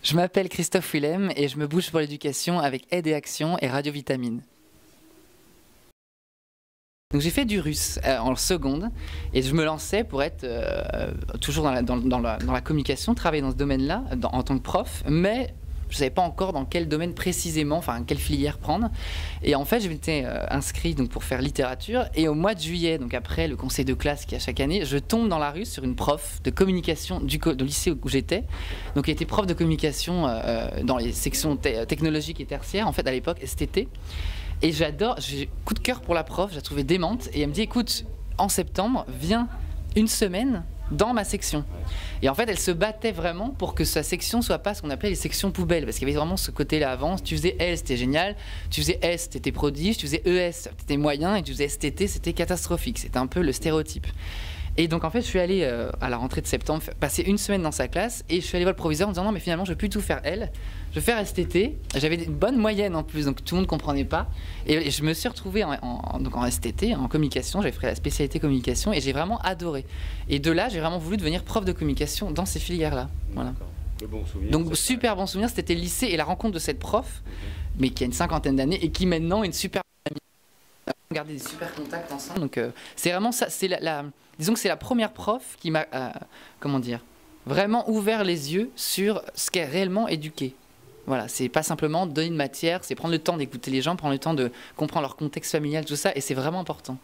Je m'appelle Christophe Willem et je me bouge pour l'éducation avec Aide et Action et Radio Vitamine. Donc j'ai fait du russe en seconde et je me lançais pour être toujours dans la communication, travailler dans ce domaine-là en tant que prof, mais je ne savais pas encore dans quel domaine précisément, enfin quelle filière prendre. Et en fait, je m'étais inscrit donc, pour faire littérature. Et au mois de juillet, donc après le conseil de classe qu'il y a chaque année, je tombe dans la rue sur une prof de communication de lycée où j'étais. Donc elle était prof de communication dans les sections technologiques et tertiaires, en fait à l'époque, STT. Et j'adore, j'ai coup de cœur pour la prof, je la trouvais démente. Et elle me dit, écoute, en septembre, viens une semaine dans ma section. Et en fait, elle se battait vraiment pour que sa section soit pas ce qu'on appelait les sections poubelles, parce qu'il y avait vraiment ce côté-là avant. Si tu faisais L, c'était génial. Tu faisais S, t'étais prodige. Tu faisais ES, t'étais moyen. Et tu faisais STT, c'était catastrophique. C'était un peu le stéréotype. Et donc en fait, je suis allé à la rentrée de septembre passer une semaine dans sa classe et je suis allé voir le proviseur en disant non mais finalement je ne veux plus tout faire L, je vais faire STT. J'avais une bonne moyenne en plus, donc tout le monde ne comprenait pas. Et je me suis retrouvé donc en STT, en communication, j'avais fait la spécialité communication et j'ai vraiment adoré. Et de là, j'ai vraiment voulu devenir prof de communication dans ces filières-là. Voilà. Le bon souvenir, donc super bon souvenir, c'était le lycée et la rencontre de cette prof, mais qui a une cinquantaine d'années et qui maintenant est une super amie. On a gardé des super contacts ensemble. Donc c'est vraiment ça, c'est disons que c'est la première prof qui m'a, comment dire, vraiment ouvert les yeux sur ce qu'est réellement éduquer. Voilà, c'est pas simplement donner une matière, c'est prendre le temps d'écouter les gens, prendre le temps de comprendre leur contexte familial, tout ça, et c'est vraiment important.